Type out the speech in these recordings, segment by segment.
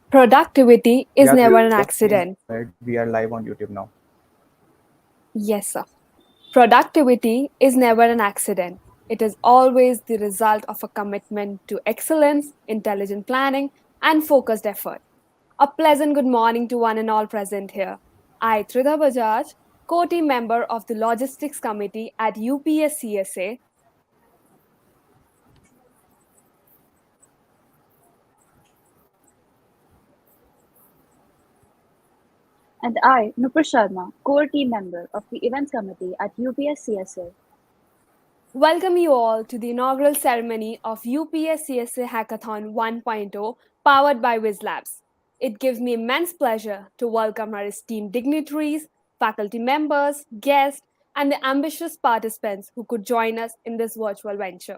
Productivity is Yeah, never Trida, an please go accident. ahead. We are live on YouTube now. Yes, sir. Productivity is never an accident. It is always the result of a commitment to excellence, intelligent planning, and focused effort. A pleasant good morning to one and all present here. I, Trida Bajaj, co-team member of the Logistics Committee at UPS CSA. And I, Nupur Sharma, core team member of the Events Committee at UPS CSA. Welcome you all to the inaugural ceremony of UPS CSA Hackathon 1.0 powered by Wiz Labs. It gives me immense pleasure to welcome our esteemed dignitaries, faculty members, guests, and the ambitious participants who could join us in this virtual venture.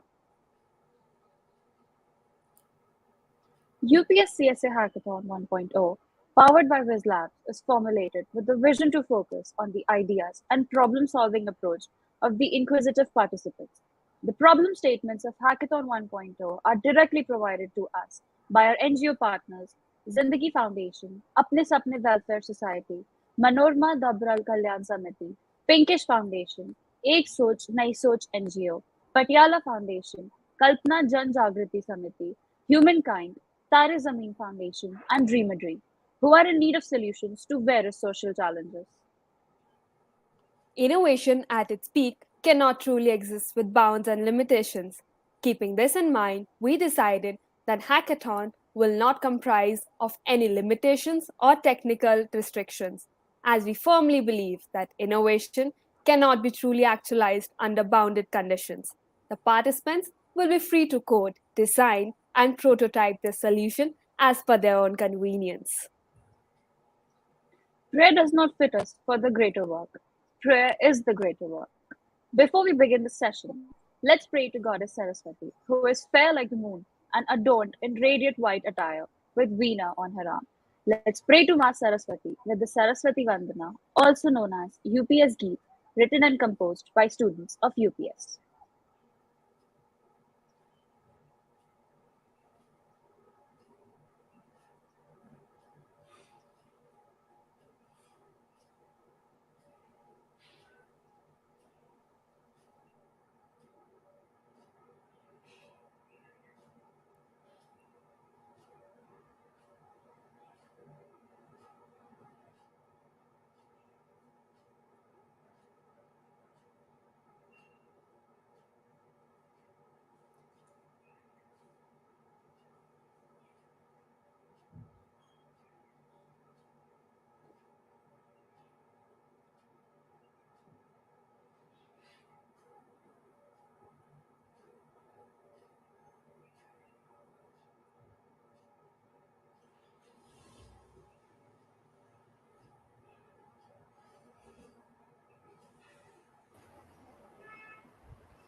UPS CSA Hackathon 1.0, powered by Wiz Labs, is formulated with the vision to focus on the ideas and problem-solving approach of the inquisitive participants. The problem statements of Hackathon 1.0 are directly provided to us by our NGO partners, Zindagi Foundation, Apne Sapne Welfare Society, Manorma Dabral Kalyan Samiti, Pinkish Foundation, Ek Soch Nai Soch NGO, Patiala Foundation, Kalpana Jan Jagriti Samiti, Humankind, Tare Zameen Foundation, and Dream a Dream, who are in need of solutions to various social challenges. Innovation at its peak cannot truly exist with bounds and limitations. Keeping this in mind, we decided that Hackathon will not comprise of any limitations or technical restrictions, as we firmly believe that innovation cannot be truly actualized under bounded conditions. The participants will be free to code, design, and prototype their solution as per their own convenience. Prayer does not fit us for the greater work. Prayer is the greater work. Before we begin the session, let's pray to Goddess Saraswati, who is fair like the moon and adorned in radiant white attire with Veena on her arm. Let's pray to Ma Saraswati with the Saraswati Vandana, also known as UPS Geet, written and composed by students of UPS.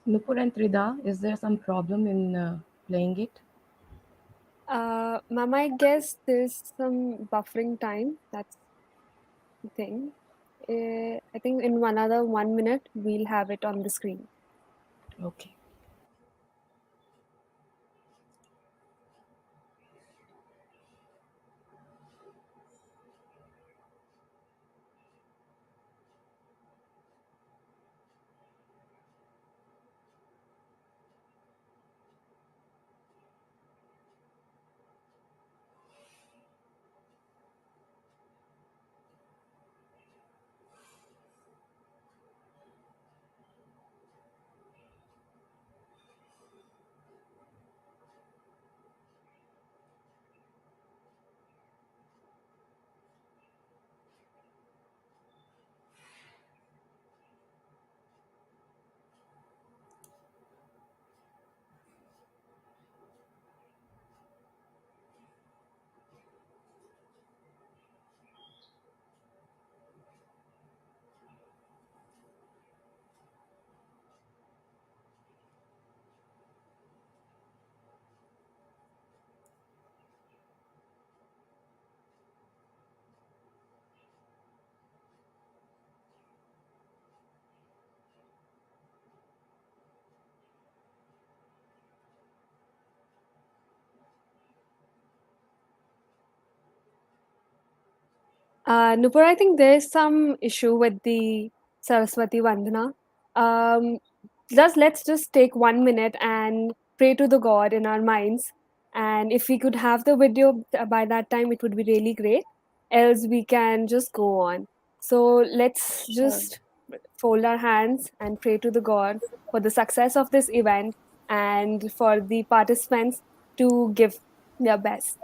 Nupur and Trida, is there some problem in playing it? Ma'am, I guess there's some buffering time. That's the thing. I think in another 1 minute we'll have it on the screen. Okay. Nupur, I think there is some issue with the Saraswati Vandana. Um, let's just take 1 minute and pray to the God in our minds. And if we could have the video by that time, it would be really great. Else, we can just go on. So let's Sure. just fold our hands and pray to the God for the success of this event and for the participants to give their best.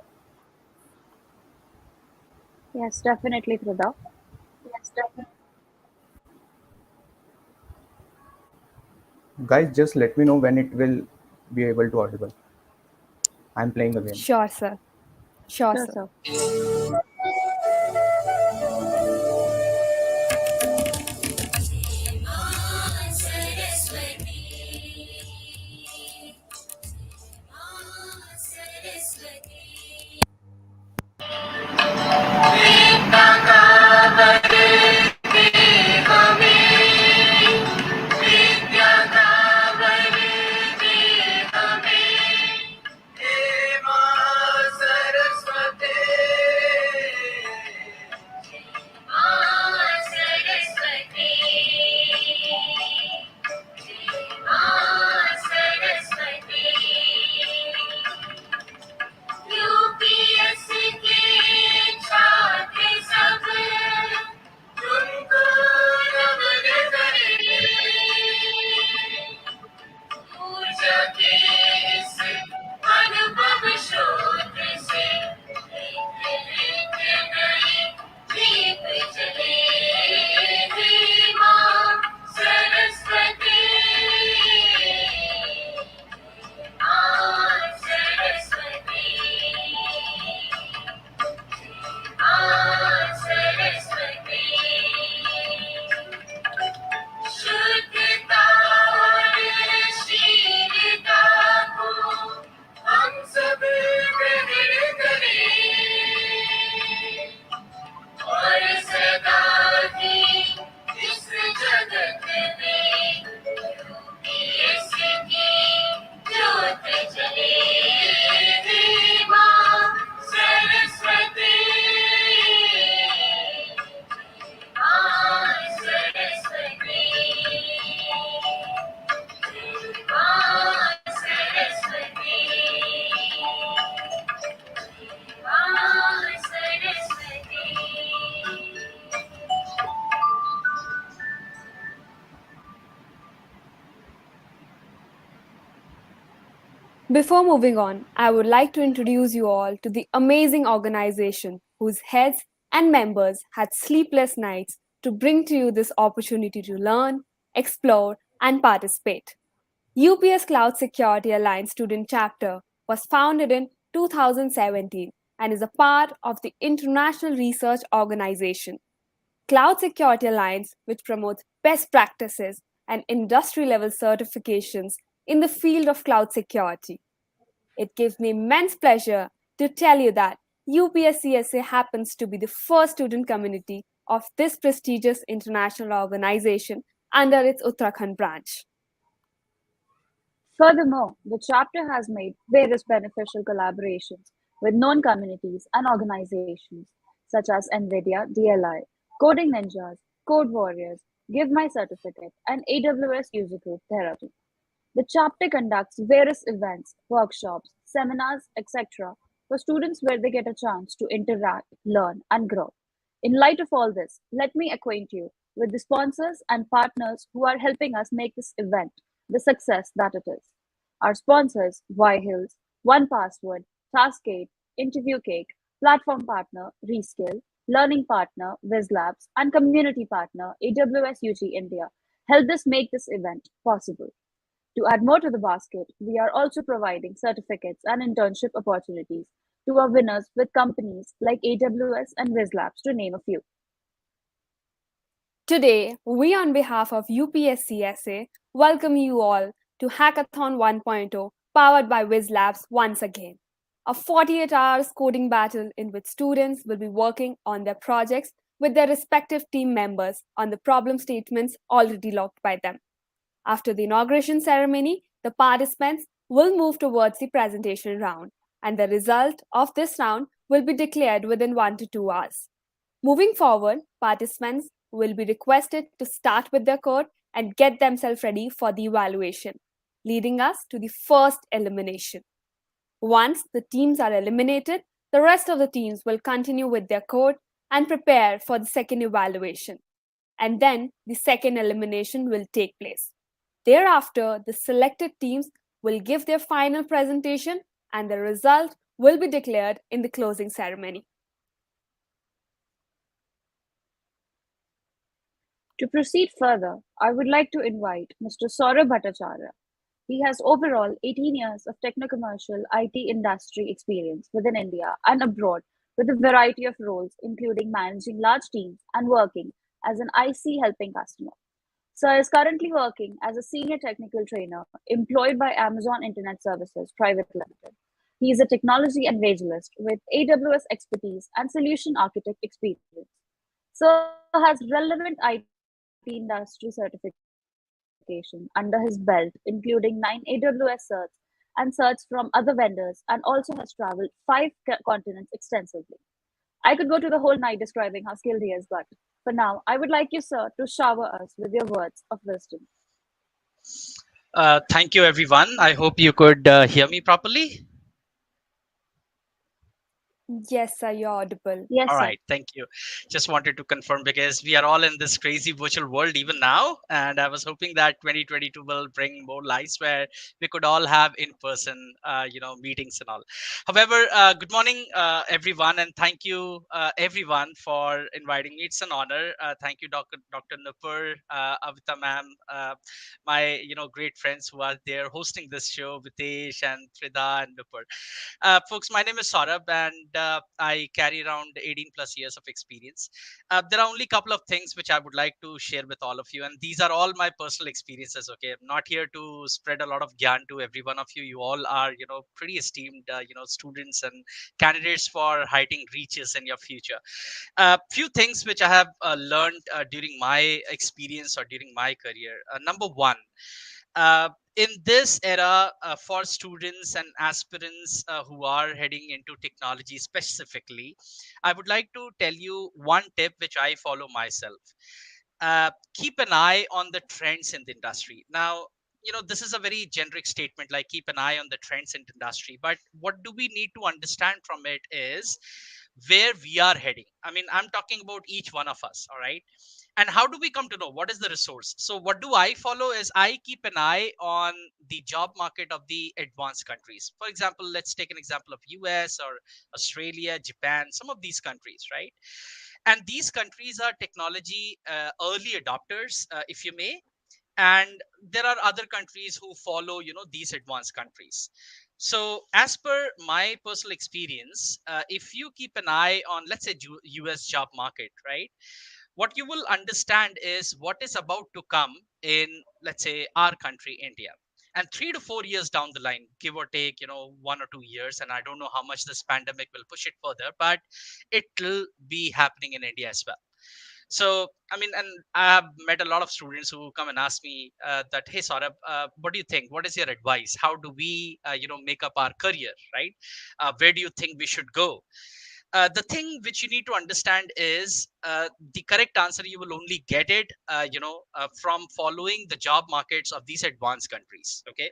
Yes, definitely, Prada. Guys, just let me know when it will be able to audible. I'm playing the game. Sure, sir. Sure, Sure, sir. sir. UPS के छात्र सब तुमको नमन करें। ऊर्जा के इस अनुभव शोध से नित्य नई दीप जले। हे माँ सरस्वती, माँ सरस्वती, माँ सरस्वती। शुद्धता और शीलता को हम सब ग्रहण करें और सदा की इस जगत में यूपीएस की ज्योत जले। हे माँ सरस्वती, माँ सरस्वती, माँ सरस्वती, माँ Saraswati. Before moving on, I would like to introduce you all to the amazing organization whose heads and members had sleepless nights to bring to you this opportunity to learn, explore, and participate. UPS Cloud Security Alliance Student Chapter was founded in 2017 and is a part of the International Research Organization. Cloud Security Alliance, which promotes best practices and industry level certifications in the field of cloud security. It gives me immense pleasure to tell you that UPS CSA happens to be the first student community of this prestigious international organization under its Uttarakhand branch. Furthermore, the chapter has made various beneficial collaborations with known communities and organizations such as NVIDIA, DLI, Coding Ninjas, Code Warriors, Give My Certificate, and AWS User Group Therapy. The chapter conducts various events, workshops, seminars, etc. for students where they get a chance to interact, learn, and grow. In light of all this, let me acquaint you with the sponsors and partners who are helping us make this event the success that it is. Our sponsors: Y Hills, One Password, Taskgate, Interview Cake, Platform Partner, Reskill, Learning Partner, WizLabs, and Community Partner, AWS UG India, helped us make this event possible. To add more to the basket, we are also providing certificates and internship opportunities to our winners with companies like AWS and WizLabs, to name a few. Today, we on behalf of UPS CSA welcome you all to Hackathon 1.0 powered by WizLabs once again. A 48 hours coding battle in which students will be working on their projects with their respective team members on the problem statements already logged by them. After the inauguration ceremony, the participants will move towards the presentation round, and the result of this round will be declared within 1 to 2 hours. Moving forward, participants will be requested to start with their code and get themselves ready for the evaluation, leading us to the first elimination. Once the teams are eliminated, the rest of the teams will continue with their code and prepare for the second evaluation. And then the second elimination will take place. Thereafter, the selected teams will give their final presentation and the result will be declared in the closing ceremony. To proceed further, I would like to invite Mr. Saurabh Bhattacharya. He has overall 18 years of techno-commercial IT industry experience within India and abroad with a variety of roles, including managing large teams and working as an IC helping customer. Sir is currently working as a senior technical trainer employed by Amazon Internet Services Private Limited. He is a technology evangelist with AWS expertise and solution architect experience. Sir has relevant IT industry certification under his belt, including 9 AWS certs and certs from other vendors, and also has traveled 5 continents extensively. I could go to the whole night describing how skilled he is, but for now, I would like you, sir, to shower us with your words of wisdom. Thank you, everyone. I hope you could hear me properly. Yes, sir, you're audible. Yes, All sir. right, thank you. Just wanted to confirm because we are all in this crazy virtual world even now, and I was hoping that 2022 will bring more lights where we could all have in-person, meetings and all. However, good morning, everyone, and thank you, everyone, for inviting me. It's an honor. Thank you, Dr. Nupur, Avita ma'am, my great friends who are there hosting this show, Vitesh and Frida and Nupur. Folks, my name is Saurabh, and I carry around 18 plus years of experience. There are only a couple of things which I would like to share with all of you, and these are all my personal experiences. Okay, I'm not here to spread a lot of gyan to every one of you. You all are, pretty esteemed, students and candidates for heighting reaches in your future. Few things which I have learned during my experience or during my career. Number one, in this era, for students and aspirants who are heading into technology specifically, I would like to tell you one tip which I follow myself. Keep an eye on the trends in the industry. Now, this is a very generic statement, like keep an eye on the trends in the industry, but what do we need to understand from it is where we are heading. I mean, I'm talking about each one of us. All right, and how do we come to know what is the resource? So what do I follow is I keep an eye on the job market of the advanced countries. For example, let's take an example of US or Australia, Japan, some of these countries, right? And these countries are technology early adopters, if you may, and there are other countries who follow these advanced countries. So as per my personal experience, if you keep an eye on, let's say, US job market, right, what you will understand is what is about to come in, let's say, our country, India. And 3 to 4 years down the line, give or take, 1 or 2 years, and I don't know how much this pandemic will push it further, but it will be happening in India as well. So, I mean, and I have met a lot of students who come and ask me that, hey, Saurabh, what do you think? What is your advice? How do we, make up our career, right? Where do you think we should go? The thing which you need to understand is the correct answer you will only get it from following the job markets of these advanced countries. Okay,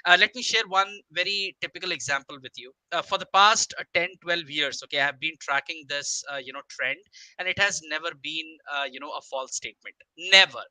let me share one very typical example with you. For the past 10 12 years, okay, I have been tracking this trend, and it has never been a false statement. Never.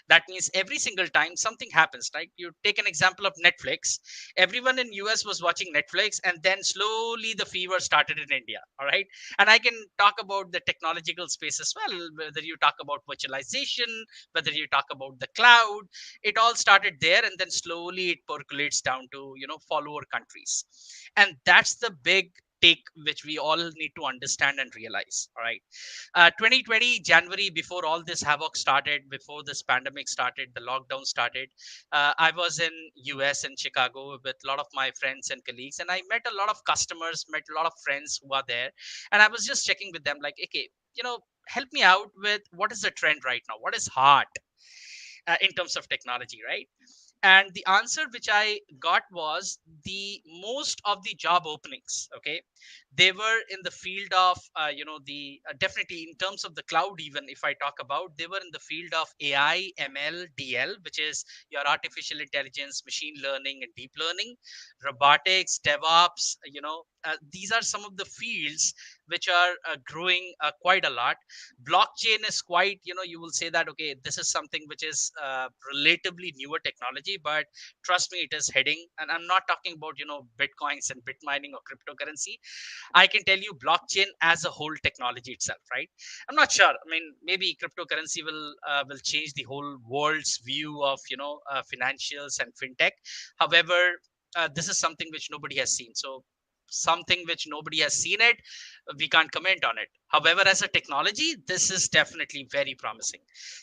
That means every single time something happens, like you take an example of Netflix. Everyone in US was watching Netflix, and then slowly the fever started in India. All right, and I can talk about the technological space as well, whether you talk about virtualization, whether you talk about the cloud. It all started there, and then slowly it percolates down to follower countries. And that's the big take which we all need to understand and realize. All right, 2020 January, before all this havoc started, before this pandemic started, the lockdown started, I was in US in Chicago with a lot of my friends and colleagues, and I met a lot of customers, met a lot of friends who are there, and I was just checking with them like, okay, help me out with what is the trend right now, what is hot in terms of technology, right? And the answer which I got was the most of the job openings, okay, they were in the field of the definitely in terms of the cloud. Even if I talk about, they were in the field of AI, ML, DL, which is your artificial intelligence, machine learning and deep learning, robotics, DevOps. These are some of the fields which are growing quite a lot. Blockchain is quite, you will say that, okay, this is something which is relatively newer technology, but trust me, it is heading. And I'm not talking about, bitcoins and bit mining or cryptocurrency. I can tell you blockchain as a whole technology itself, right? I'm not sure. I mean, maybe cryptocurrency will change the whole world's view of financials and fintech. However, this is something which nobody has seen. So something which nobody has seen it, we can't comment on it. However, as a technology, this is definitely very promising.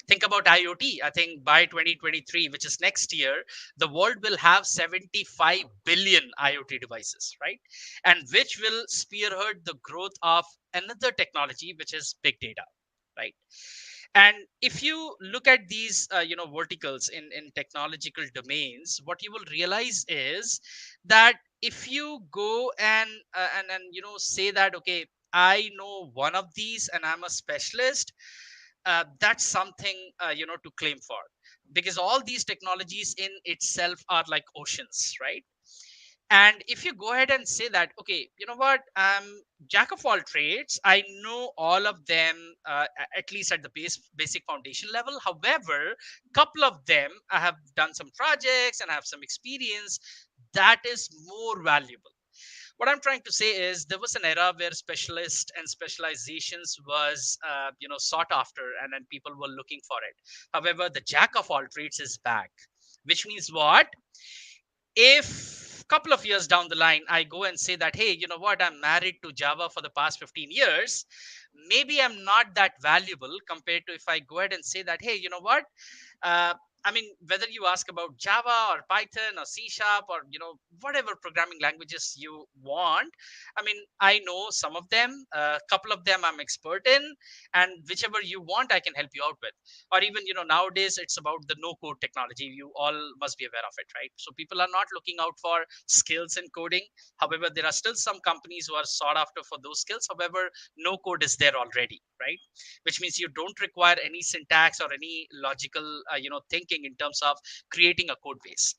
Think about IoT. I think by 2023, which is next year, the world will have 75 billion IoT devices, right? And which will spearhead the growth of another technology, which is big data, right? And if you look at these verticals in technological domains, what you will realize is that if you go and say that, okay, I know one of these and I'm a specialist, that's something to claim for, because all these technologies in itself are like oceans, right? And if you go ahead and say that, okay, you know what, jack of all trades, I know all of them, at least at the basic foundation level. However, couple of them I have done some projects and I have some experience, that is more valuable. What I'm trying to say is there was an era where specialist and specializations was sought after, and people were looking for it. However, the jack of all trades is back, which means what? If couple of years down the line I go and say that, hey, you know what, I'm married to Java for the past 15 years, maybe I'm not that valuable compared to if I go ahead and say that, hey, you know what, uh, I mean, whether you ask about Java or Python or C sharp or whatever programming languages you want, I mean, I know some of them, a couple of them I'm expert in, and whichever you want I can help you out with. Or even nowadays it's about the no code technology, you all must be aware of it, right? So people are not looking out for skills in coding. However, there are still some companies who are sought after for those skills. However, no code is there already, right? Which means you don't require any syntax or any logical thinking in terms of creating a code base.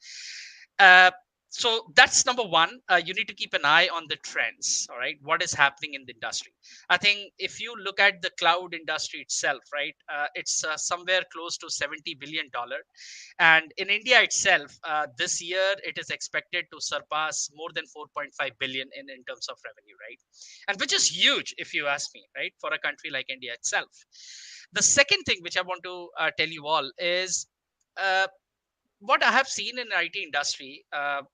uh, so that's number one. You need to keep an eye on the trends, all right, what is happening in the industry. I think if you look at the cloud industry itself, right, it's somewhere close to $70 billion. And in India itself, this year it is expected to surpass more than 4.5 billion in terms of revenue, right? And which is huge if you ask me, right, for a country like India itself. The second thing which I want to tell you all is, uh, what I have seen in IT industry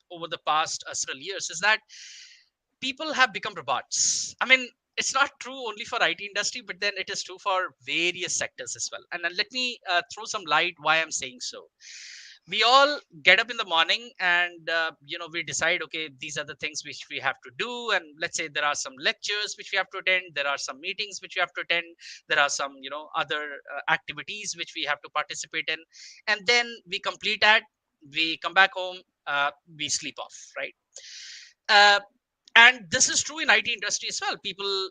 over the past several years is that people have become robots. I mean, it's not true only for IT industry, but then it is true for various sectors as well. And then let me throw some light why I'm saying so. We all get up in the morning and we decide, okay, these are the things which we have to do. And let's say there are some lectures which we have to attend, there are some meetings which we have to attend, there are some other activities which we have to participate in, and then we complete that, we come back home, we sleep off, right? uh, and this is true in IT industry as well. People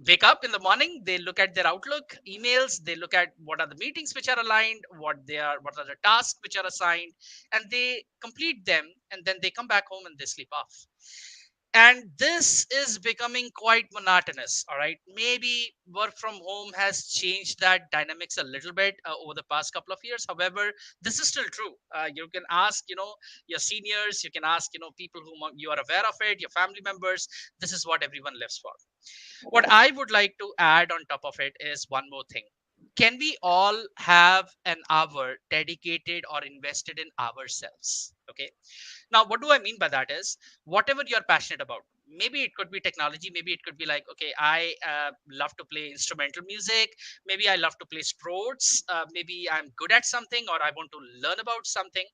wake up in the morning, they look at their Outlook emails, they look at what are the meetings which are aligned, what are the tasks which are assigned, and they complete them, and then they come back home and they sleep off. And this is becoming quite monotonous, all right? Maybe work from home has changed that dynamics a little bit over the past couple of years. However, this is still true. You can ask your seniors, you can ask people whom you are aware of it, your family members. This is what everyone lives for. What I would like to add on top of it is one more thing. Can we all have an hour dedicated or invested in ourselves? Okay. Now, what do I mean by that is, whatever you're passionate about. Maybe it could be technology. Maybe it could be like, okay, I love to play instrumental music. Maybe I love to play sports. Maybe I'm good at something, or I want to learn about something.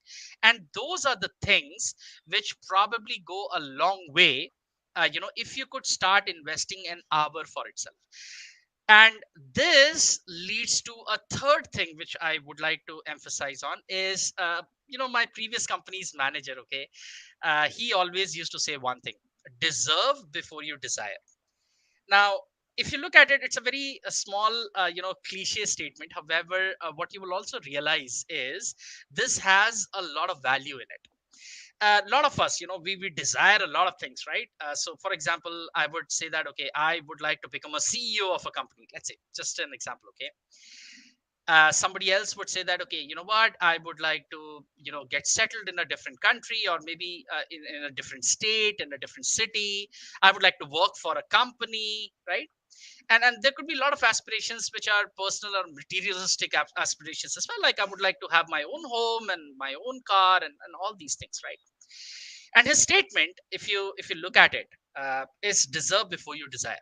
And those are the things which probably go a long way. If you could start investing an hour for itself. And this leads to a third thing which I would like to emphasize on is my previous company's manager. Okay, he always used to say one thing: deserve before you desire. Now, if you look at it, it's a very small cliche statement. However, what you will also realize is this has a lot of value in it. A lot of us, we desire a lot of things, right? So for example, I would say that, okay, I would like to become a CEO of a company, let's say, just an example. Okay, somebody else would say that, okay, you know what, I would like to get settled in a different country, or maybe in a different state, in a different city. I would like to work for a company, right? And there could be a lot of aspirations which are personal or materialistic aspirations as well, like I would like to have my own home and my own car, and all these things, right? And his statement, if you look at it, is deserve before you desire,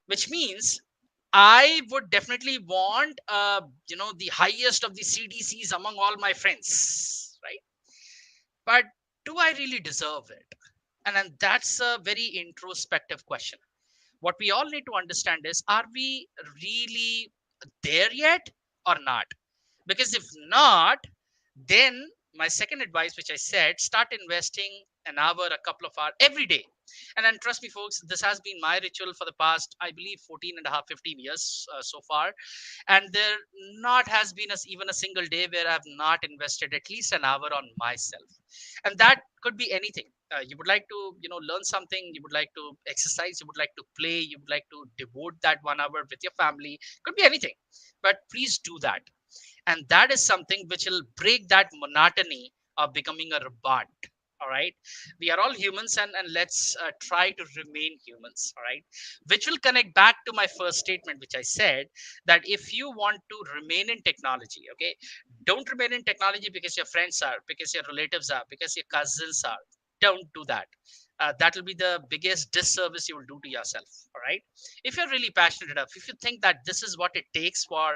which means I would definitely want the highest of the CDCs among all my friends, right? But do I really deserve it? And then that's a very introspective question. What we all need to understand is, are we really there yet or not? Because if not, then my second advice, which I said, start investing an hour, a couple of hours every day. And then trust me, folks, this has been my ritual for the past, I believe, 14 and a half, 15 years so far. And there not has been even a single day where I've not invested at least an hour on myself. And that could be anything. You would like to learn something, you would like to exercise, you would like to play, you would like to devote that 1 hour with your family, could be anything. But please do that. And that is something which will break that monotony of becoming a robot. All right, we are all humans, and let's try to remain humans. All right, which will connect back to my first statement, which I said, that if you want to remain in technology, okay, don't remain in technology because your friends are, because your relatives are, because your cousins are. Don't do that. That will be the biggest disservice you will do to yourself. All right, if you're really passionate enough, if you think that this is what it takes for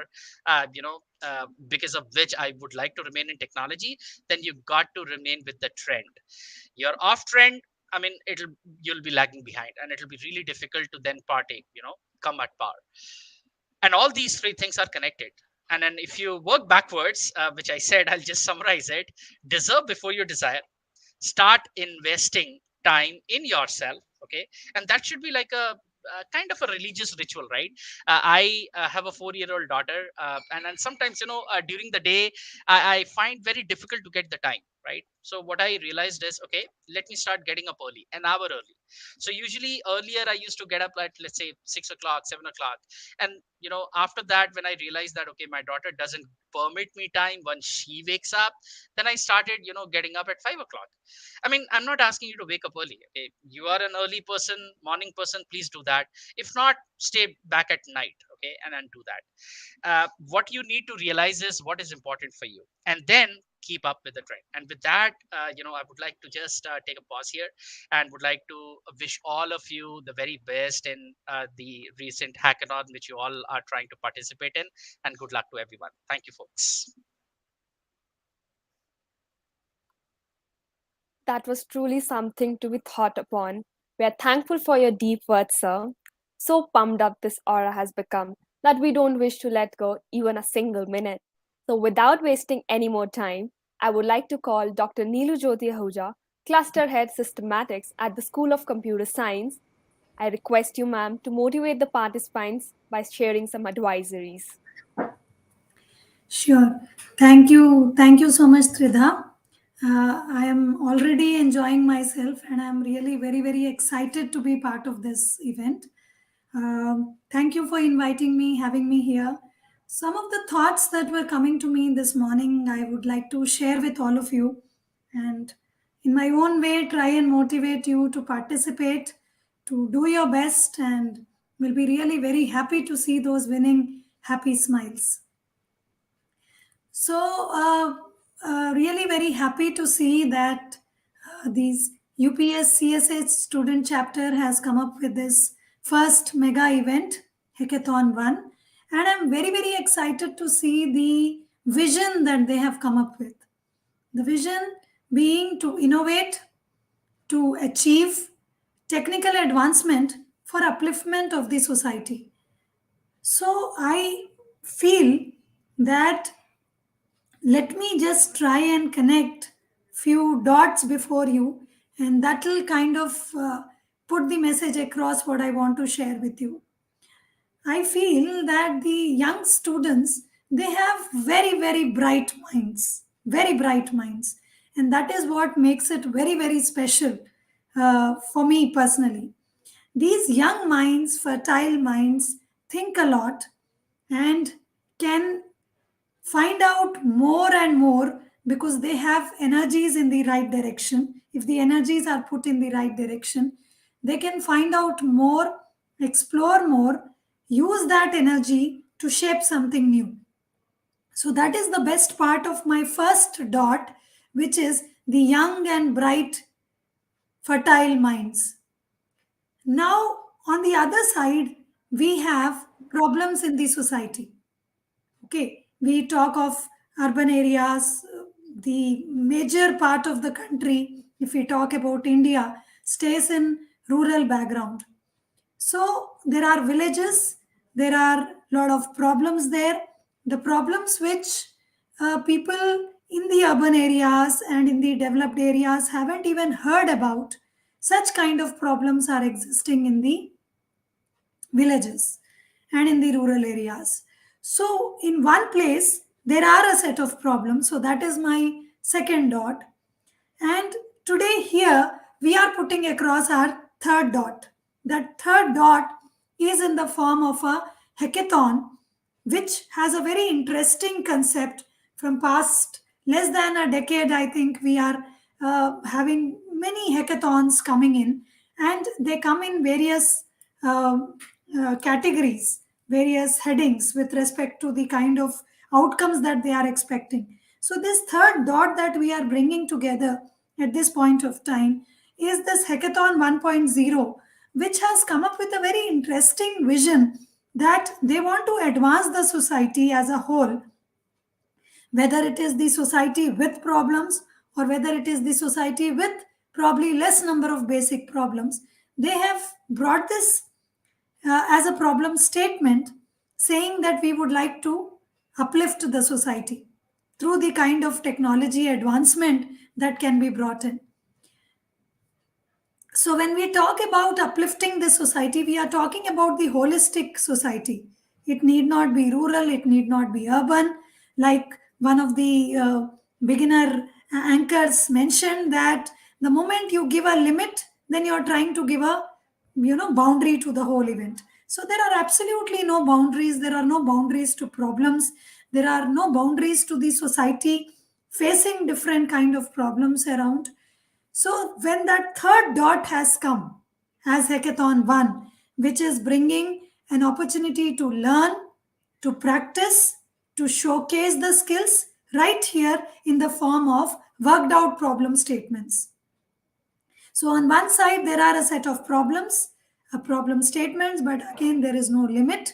because of which I would like to remain in technology, then you've got to remain with the trend. You're off trend, I mean, you'll be lagging behind, and it'll be really difficult to then partake, come at par. And all these three things are connected. And then if you work backwards, which I said, I'll just summarize it: deserve before you desire, start investing time in yourself. Okay, and that should be like a kind of a religious ritual, right? I have a 4-year-old daughter, and sometimes, during the day, I find very difficult to get the time, right? So what I realized is, okay, let me start getting up early, an hour early. So usually earlier I used to get up at, let's say, 6 o'clock, 7 o'clock. And after that, when I realized that, okay, my daughter doesn't permit me time once she wakes up, then I started getting up at 5 o'clock. I mean, I'm not asking you to wake up early. Okay, you are an early person, morning person, please do that. If not, stay back at night, okay, and then do that. What you need to realize is what is important for you, and then keep up with the trend. And with that, I would like to just take a pause here, and would like to wish all of you the very best in the recent hackathon which you all are trying to participate in. And good luck to everyone. Thank you, folks. That was truly something to be thought upon. We are thankful for your deep words, sir. So pumped up this aura has become that we don't wish to let go even a single minute. So, without wasting any more time, I would like to call Dr. Neelu Jyoti Ahuja, Cluster Head Systematics at the School of Computer Science. I request you, ma'am, to motivate the participants by sharing some advisories. Sure. Thank you. Thank you so much, Tridha. I am already enjoying myself and I'm really very, very excited to be part of this event. Thank you for inviting me, having me here. Some of the thoughts that were coming to me this morning, I would like to share with all of you. And in my own way, try and motivate you to participate, to do your best, and will be really very happy to see those winning happy smiles. So, really very happy to see that these UPS CSA student chapter has come up with this first mega event, Hackathon 1. And I'm very, very excited to see the vision that they have come up with. The vision being to innovate, to achieve technical advancement for upliftment of the society. So I feel that let me just try and connect few dots before you, and that will kind of put the message across what I want to share with you. I feel that the young students, they have very, very bright minds, very bright minds. And that is what makes it very, very special for me personally. These young minds, fertile minds, think a lot and can find out more and more because they have energies in the right direction. If the energies are put in the right direction, they can find out more, explore more, use that energy to shape something new. So that is the best part of my first dot, which is the young and bright fertile minds. Now on the other side, we have problems in the society. Okay, we talk of urban areas, the major part of the country, if we talk about India, stays in rural background. So there are villages, there are a lot of problems there. The problems which people in the urban areas and in the developed areas haven't even heard about, such kind of problems are existing in the villages and in the rural areas. So, in one place, there are a set of problems. So, that is my second dot. And today, here, we are putting across our third dot. That third dot is in the form of a hackathon, which has a very interesting concept from past less than a decade. I think we are having many hackathons coming in, and they come in various categories, various headings with respect to the kind of outcomes that they are expecting. So this third dot that we are bringing together at this point of time is this hackathon 1.0, which has come up with a very interesting vision that they want to advance the society as a whole, whether it is the society with problems or whether it is the society with probably less number of basic problems. They have brought this as a problem statement, saying that we would like to uplift the society through the kind of technology advancement that can be brought in. So, when we talk about uplifting the society, we are talking about the holistic society. It need not be rural, it need not be urban. Like one of the beginner anchors mentioned, that the moment you give a limit, then you're trying to give a boundary to the whole event. So there are absolutely no boundaries. There are no boundaries to problems. There are no boundaries to the society facing different kind of problems around. So when that third dot has come as Hackathon 1, which is bringing an opportunity to learn, to practice, to showcase the skills right here in the form of worked out problem statements. So on one side, there are a set of problems, problem statements, but again, there is no limit.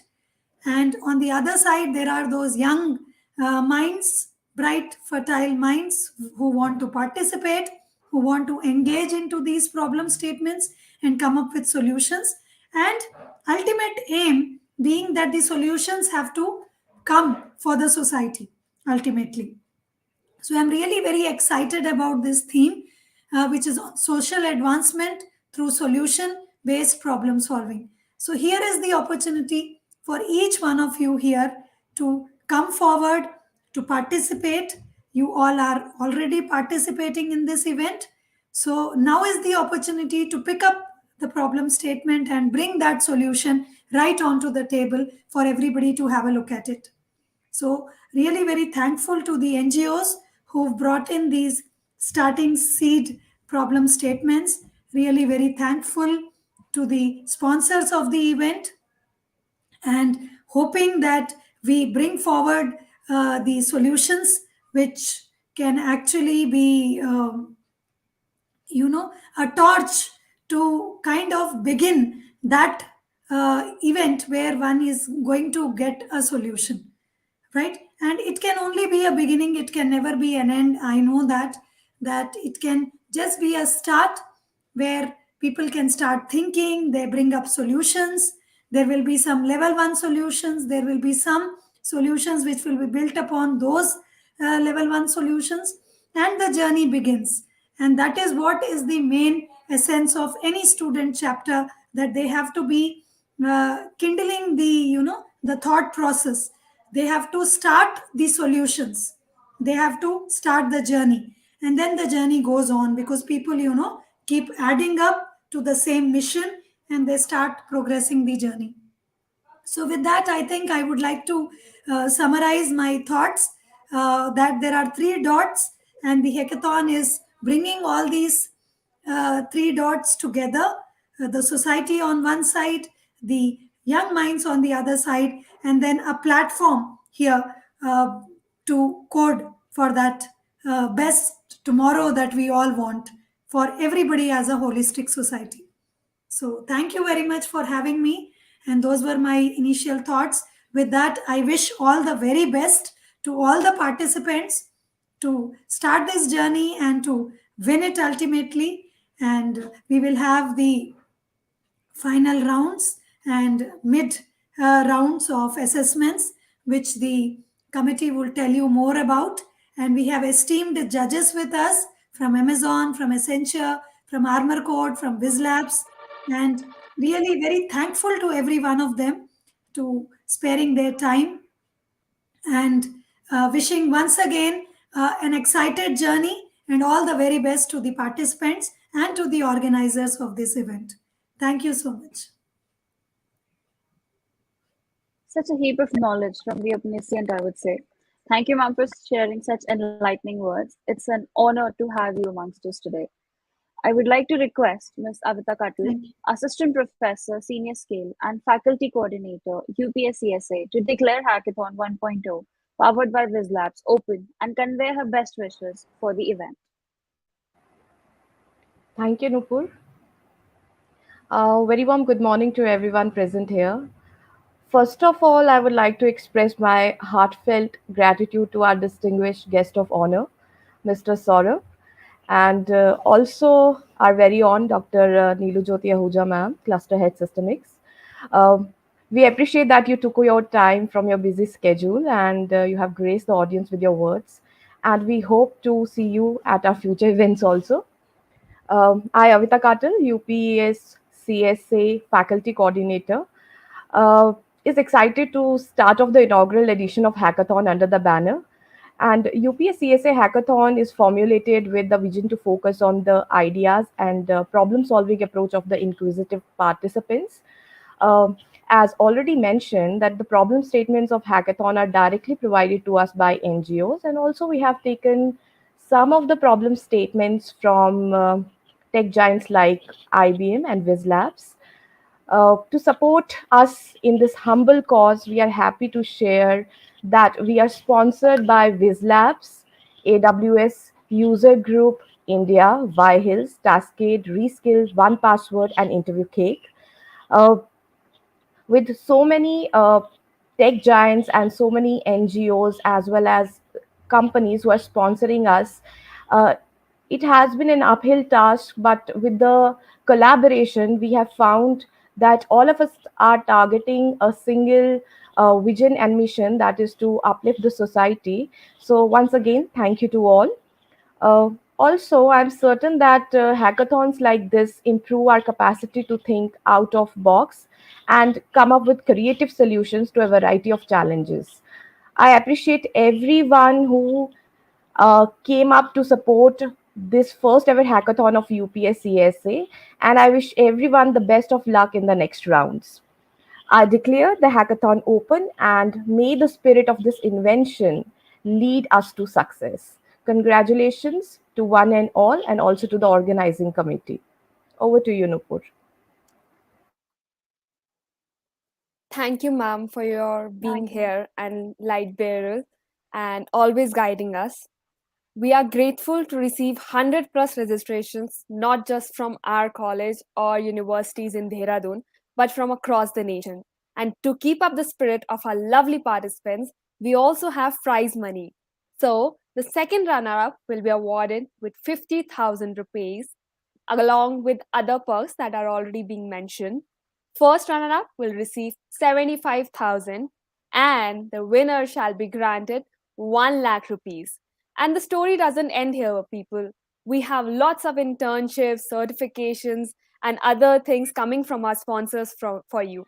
And on the other side, there are those young minds, bright, fertile minds who want to participate, who want to engage into these problem statements and come up with solutions. And ultimate aim being that the solutions have to come for the society ultimately. So I'm really very excited about this theme, which is on social advancement through solution based problem solving. So here is the opportunity for each one of you here to come forward to participate. You all are already participating in this event. So now is the opportunity to pick up the problem statement and bring that solution right onto the table for everybody to have a look at it. So, really very thankful to the NGOs who've brought in these starting seed problem statements. Really very thankful to the sponsors of the event, and hoping that we bring forward the solutions which can actually be a torch to kind of begin that event where one is going to get a solution, right? And it can only be a beginning, it can never be an end. I know that it can just be a start where people can start thinking, they bring up solutions, There will be some level 1 solutions, there will be some solutions which will be built upon those level 1 solutions, and the journey begins. And that is what is the main essence of any student chapter, that they have to be kindling the the thought process. They have to start the solutions, they have to start the journey, and then the journey goes on, because people keep adding up to the same mission, and they start progressing the journey. So, with that, I think I would like to summarize my thoughts, that there are three dots, and the hackathon is bringing all these three dots together, the society on one side, the young minds on the other side, and then a platform here uh, to code for that best tomorrow that we all want for everybody as a holistic society. So, thank you very much for having me. And those were my initial thoughts. With that, I wish all the very best to all the participants to start this journey and to win it ultimately. And we will have the final rounds and mid rounds of assessments, which the committee will tell you more about. And we have esteemed judges with us from Amazon, from Accenture, from Armor Code, from WizLabs, and really very thankful to every one of them to sparing their time, and wishing once again an excited journey and all the very best to the participants and to the organizers of this event. Thank you so much. Such a heap of knowledge from the omniscient, I would say. Thank you, ma'am, for sharing such enlightening words. It's an honor to have you amongst us today. I would like to request Ms. Avita Katul, Thank you. Assistant Professor, Senior Scale, and Faculty Coordinator, UPS CSA, to declare Hackathon 1.0, powered by WizLabs, open and convey her best wishes for the event. Thank you, Nupur. Very warm good morning to everyone present here. First of all, I would like to express my heartfelt gratitude to our distinguished guest of honor, Mr. Saurabh, and also our very own Dr. Neelu Jyoti Ahuja ma'am, Cluster Head Systemics. Um, we appreciate that you took your time from your busy schedule and you have graced the audience with your words. And we hope to see you at our future events also. I, Avita Katal, UPES CSA Faculty Coordinator, uh, is excited to start off the inaugural edition of Hackathon under the banner. And UPS CSA Hackathon is formulated with the vision to focus on the ideas and problem solving approach of the inquisitive participants. Um, as already mentioned, that the problem statements of Hackathon are directly provided to us by NGOs, and also we have taken some of the problem statements from tech giants like IBM and WizLabs. To support us in this humble cause, we are happy to share that we are sponsored by WizLabs, AWS User Group India, Hills, Tascade, Reskill, One Password, and Interview Cake. Uh, with so many tech giants and so many NGOs as well as companies who are sponsoring us, uh, it has been an uphill task, but with the collaboration, we have found that all of us are targeting a single vision and mission, that is to uplift the society. So, once again, thank you to all. Also, I'm certain that hackathons like this improve our capacity to think out of box and come up with creative solutions to a variety of challenges. I appreciate everyone who came up to support this first ever hackathon of UPS CSA, and I wish everyone the best of luck in the next rounds. I declare the hackathon open and may the spirit of this invention lead us to success. Congratulations to one and all, and also to the organizing committee. Over to you, Nupur. Thank you, ma'am, for your being Thank you. here and light bearer and always guiding us. We are grateful to receive 100 plus registrations, not just from our college or universities in Dehradun, but from across the nation. And to keep up the spirit of our lovely participants, we also have prize money. So, the second runner up will be awarded with 50,000 rupees, along with other perks that are already being mentioned. First runner-up will receive 75,000 and the winner shall be granted 1 lakh rupees. And the story doesn't end here, people. We have lots of internships, certifications, and other things coming from our sponsors for you.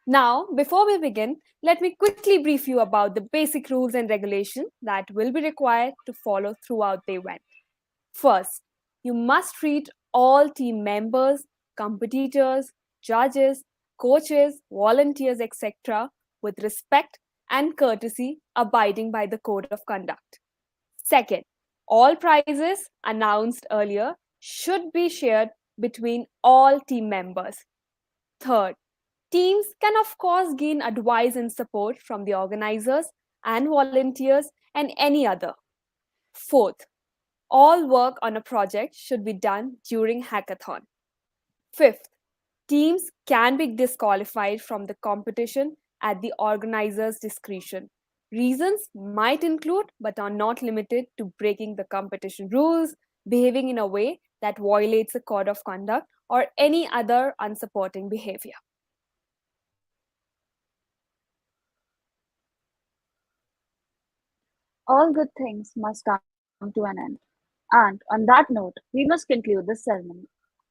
Now, before we begin, let me quickly brief you about the basic rules and regulations that will be required to follow throughout the event. First, you must treat all team members, competitors, judges, coaches, volunteers, etc., with respect and courtesy, abiding by the code of conduct. Second, all prizes announced earlier should be shared between all team members. Third, teams can, of course, gain advice and support from the organizers and volunteers and any other. Fourth, all work on a project should be done during hackathon. Fifth, teams can be disqualified from the competition at the organizer's discretion. Reasons might include, but are not limited to, breaking the competition rules, behaving in a way that violates the code of conduct, or any other unsupporting behavior. All good things must come to an end. And on that note, we must conclude this ceremony.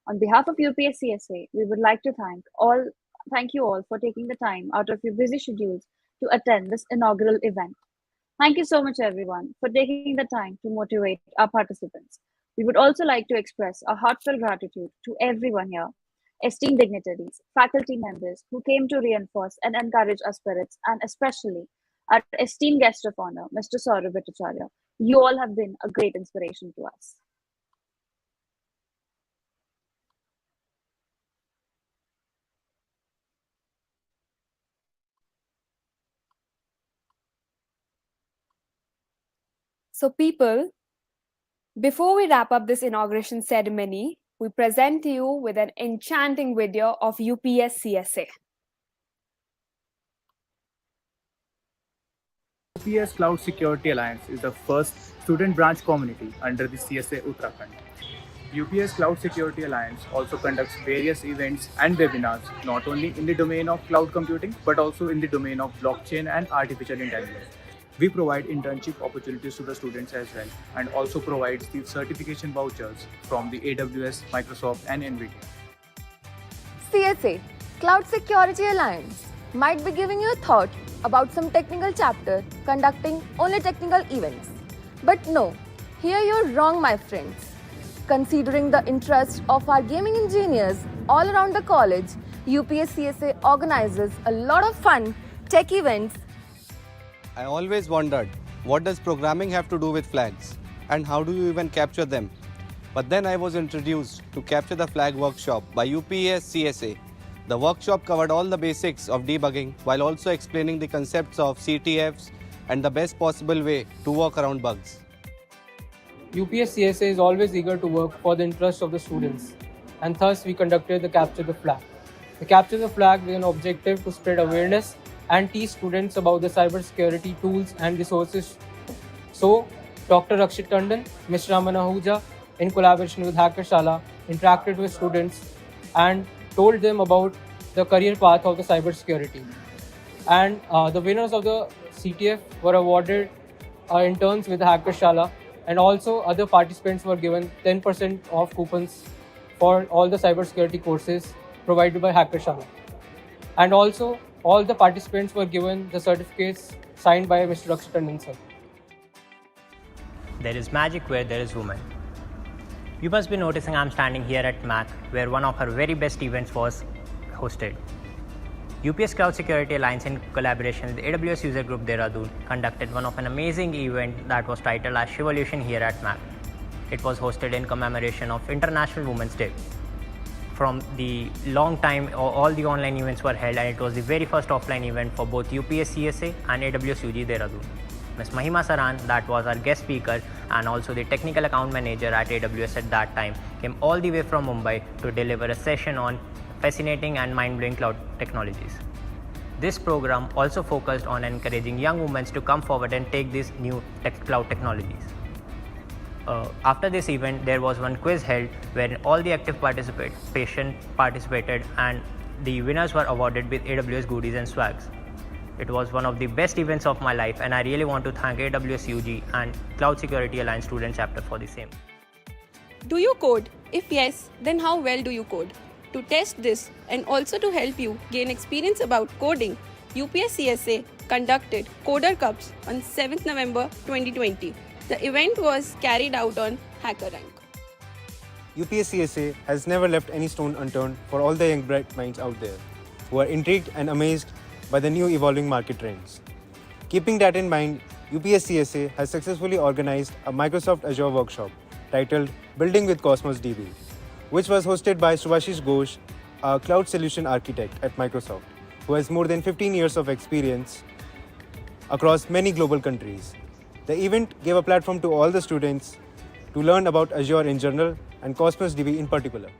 On behalf of UPS CSA, we would like to thank you all for taking the time out of your busy schedules to attend this inaugural event. Thank you so much, everyone, for taking the time to motivate our participants. We would also like to express our heartfelt gratitude to everyone here, esteemed dignitaries, faculty members who came to reinforce and encourage our spirits, and especially our esteemed guest of honor, Mr. Saurabh Bhattacharya. You all have been a great inspiration to us. So, people, before we wrap up this inauguration ceremony, we present you with an enchanting video of UPS CSA. UPS Cloud Security Alliance is the first student branch community under the CSA Uttarakhand. UPS Cloud Security Alliance also conducts various events and webinars not only in the domain of cloud computing but also in the domain of blockchain and artificial intelligence. We provide internship opportunities to the students as well and also provides the certification vouchers from the AWS, Microsoft and NVIDIA. CSA, Cloud Security Alliance, might be giving you a thought about some technical chapter conducting only technical events. But no, here you're wrong, my friends. Considering the interest of our gaming engineers all around the college, UPS CSA organizes a lot of fun tech events. I always wondered, what does programming have to do with flags? And how do you even capture them? But then I was introduced to Capture the Flag workshop by UPS CSA. The workshop covered all the basics of debugging while also explaining the concepts of CTFs and the best possible way to work around bugs. UPS CSA is always eager to work for the interests of the students, and thus we conducted the Capture the Flag. The Capture the Flag with an objective to spread awareness and teach students about the cybersecurity tools and resources. So, Dr. Rakshit Tandon, Ms. Raman Ahuja, in collaboration with Hackershala, interacted with students and told them about the career path of the cybersecurity. And the winners of the CTF were awarded interns with Hackershala, and also other participants were given 10% off coupons for all the cybersecurity courses provided by Hackershala. And also, all the participants were given the certificates signed by Mr. Rakshit Tandon sir. There is magic where there is woman. You must be noticing I'm standing here at MAC, where one of our very best events was hosted. UPS Cloud Security Alliance, in collaboration with AWS User Group Dehradun, conducted one of an amazing event that was titled as Shivolution here at MAC. It was hosted in commemoration of International Women's Day. From the long time, all the online events were held, and it was the very first offline event for both UPS CSA and AWS UG Dehradun. Ms. Mahima Saran, that was our guest speaker and also the technical account manager at AWS at that time, came all the way from Mumbai to deliver a session on fascinating and mind-blowing cloud technologies. This program also focused on encouraging young women to come forward and take these new cloud technologies. After this event, there was one quiz held where all the active participants participated, and The winners were awarded with AWS goodies and swags. It was one of the best events of my life, and I really want to thank AWS UG and Cloud Security Alliance Student Chapter for the same. Do you code? If yes, then how well do you code? To test this and also to help you gain experience about coding, UPS CSA conducted Coder Cups on 7th November 2020. The event was carried out on HackerRank. UPS CSA has never left any stone unturned for all the young bright minds out there who are intrigued and amazed by the new evolving market trends. Keeping that in mind, UPS CSA has successfully organized a Microsoft Azure workshop titled Building with Cosmos DB, which was hosted by Subhashish Ghosh, a cloud solution architect at Microsoft, who has more than 15 years of experience across many global countries. The event gave a platform to all the students to learn about Azure in general and Cosmos DB in particular.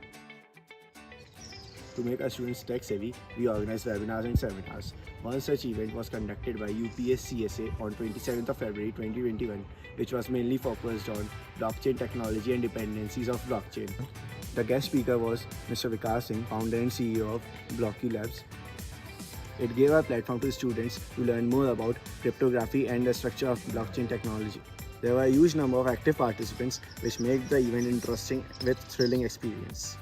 To make our students tech savvy, we organized webinars and seminars. One such event was conducted by UPS CSA on 27th of February 2021, which was mainly focused on blockchain technology and dependencies of blockchain. The guest speaker was Mr. Vikas Singh, founder and CEO of Blocky Labs. It gave a platform to students to learn more about cryptography and the structure of blockchain technology. There were a huge number of active participants, which made the event interesting with thrilling experience.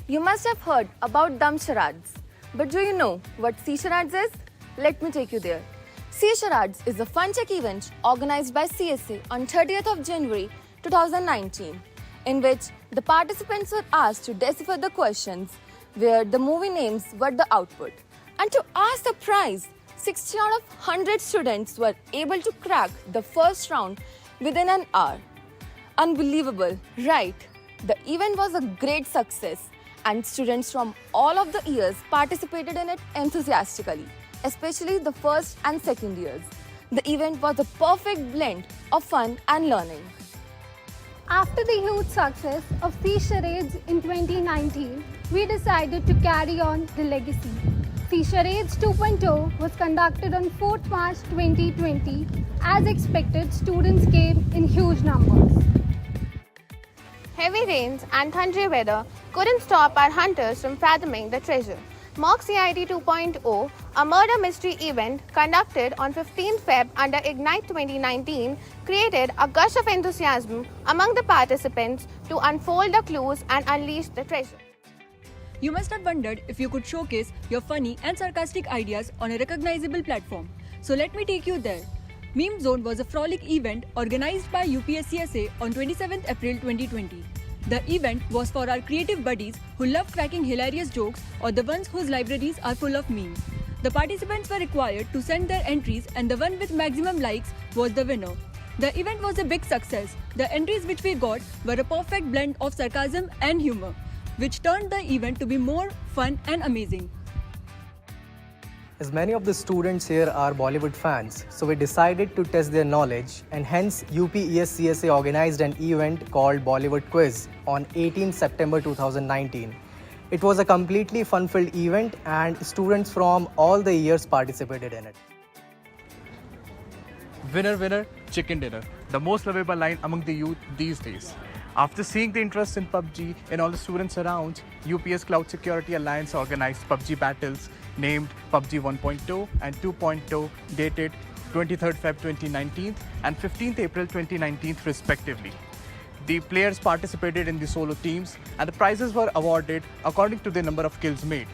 You must have heard about dumb charades. But do you know what C Charades is? Let me take you there. C Charades is a fun tech event organized by CSA on 30th of January 2019, in which the participants were asked to decipher the questions where the movie names were the output. And to our surprise, 60 out of 100 students were able to crack the first round within an hour. Unbelievable, right? The event was a great success, and students from all of the years participated in it enthusiastically, especially the first and second years. The event was a perfect blend of fun and learning. After the huge success of C Charades in 2019, we decided to carry on the legacy. C Charades 2.0 was conducted on 4th March 2020. As expected, students came in huge numbers. Heavy rains and thundery weather couldn't stop our hunters from fathoming the treasure. Mock CIT 2.0, a murder mystery event conducted on 15th Feb under Ignite 2019, created a gush of enthusiasm among the participants to unfold the clues and unleash the treasure. You must have wondered if you could showcase your funny and sarcastic ideas on a recognizable platform. So let me take you there. Meme Zone was a frolic event organized by UPS CSA on 27th April 2020. The event was for our creative buddies who love cracking hilarious jokes or the ones whose libraries are full of memes. The participants were required to send their entries, and the one with maximum likes was the winner. The event was a big success. The entries which we got were a perfect blend of sarcasm and humor, which turned the event to be more fun and amazing. As many of the students here are Bollywood fans, so we decided to test their knowledge, and hence UPES CSA organized an event called Bollywood Quiz on 18 September 2019. It was a completely fun-filled event, and students from all the years participated in it. Winner, winner, chicken dinner. The most lovable line among the youth these days. After seeing the interest in PUBG in all the students around, UPS Cloud Security Alliance organized PUBG battles named PUBG 1.0 and 2.0 dated 23rd Feb 2019 and 15th April 2019 respectively. The players participated in the solo teams and the prizes were awarded according to the number of kills made.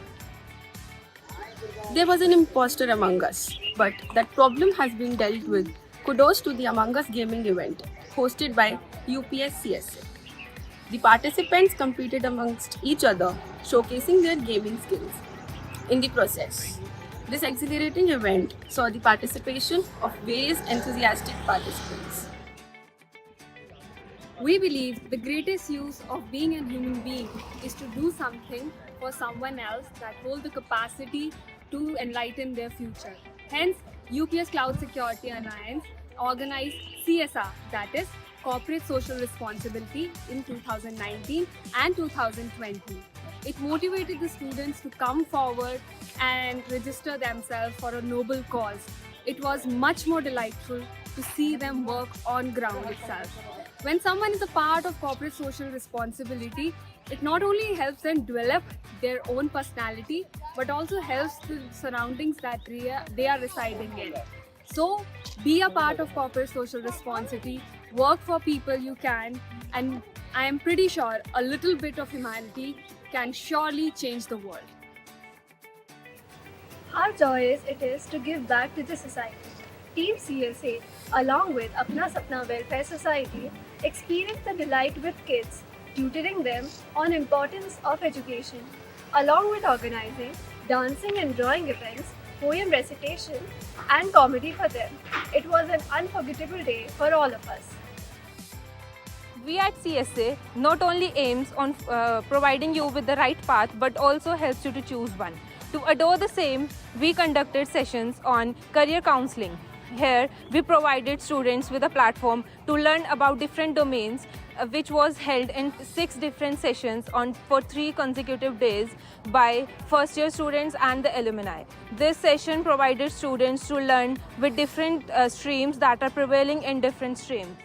There was an imposter among us, but that problem has been dealt with. Kudos to the Among Us gaming event hosted by UPS CSA. The participants competed amongst each other, showcasing their gaming skills. In the process, this exhilarating event saw the participation of various enthusiastic participants. We believe the greatest use of being a human being is to do something for someone else that holds the capacity to enlighten their future. Hence, UPS Cloud Security Alliance organized CSA, that is Corporate Social Responsibility, in 2019 and 2020. It motivated the students to come forward and register themselves for a noble cause. It was much more delightful to see them work on ground itself. When someone is a part of corporate social responsibility, It not only helps them develop their own personality, but also helps the surroundings that they are residing in. So, be a part of corporate social responsibility, work for people you can, and I am pretty sure a little bit of humanity can surely change the world. How joyous it is to give back to the society. Team CSA, along with Apna Sapna Welfare Society, experience the delight with kids, tutoring them on importance of education, along with organizing dancing and drawing events, poem recitation, and comedy for them. It was an unforgettable day for all of us. We at CSA not only aims on providing you with the right path but also helps you to choose one. To adore the same, we conducted sessions on career counseling. Here, we provided students with a platform to learn about different domains, which was held in 6 different sessions for 3 consecutive days by first year students and the alumni. This session provided students to learn with different streams that are prevailing in different streams.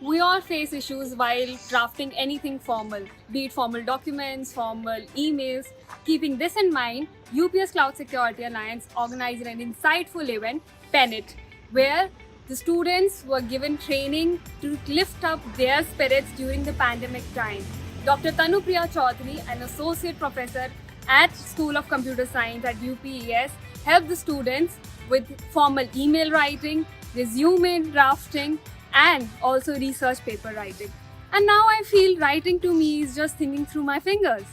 We all face issues while drafting anything formal, be it formal documents, formal emails. Keeping this in mind, UPS Cloud Security Alliance organized an insightful event, PENIT, where the students were given training to lift up their spirits during the pandemic time. Dr. Tanupriya Chaudhary, an associate professor at School of Computer Science at UPES, helped the students with formal email writing, resume drafting, and also research paper writing. And now I feel writing to me is just thinking through my fingers.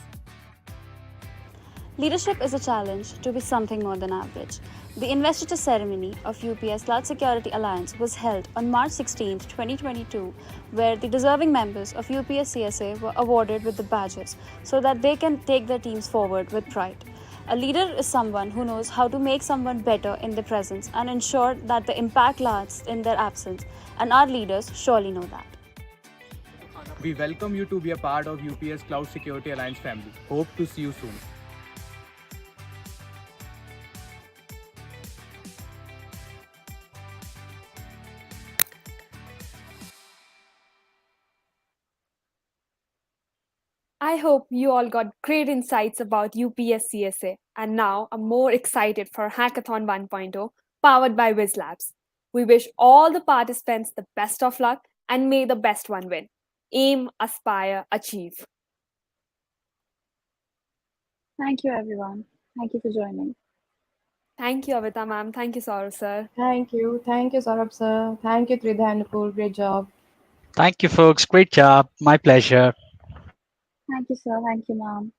Leadership is a challenge to be something more than average. The investiture ceremony of UPS Cloud Security Alliance was held on March 16, 2022, where the deserving members of UPS CSA were awarded with the badges so that they can take their teams forward with pride. A leader is someone who knows how to make someone better in their presence and ensure that the impact lasts in their absence, and our leaders surely know that. We welcome you to be a part of UPS Cloud Security Alliance family. Hope to see you soon. I hope you all got great insights about UPS CSA, and now I'm more excited for Hackathon 1.0 powered by Wiz Labs. We wish all the participants the best of luck and may the best one win. Aim, aspire, achieve. Thank you, everyone. Thank you for joining. Thank you, Avita ma'am. Thank you, Saurav sir. Thank you. Thank you, Saurabh sir. Thank you, Tridha and Nupur. Great job. Thank you, folks. Great job. My pleasure. Thank you, sir. Thank you, ma'am.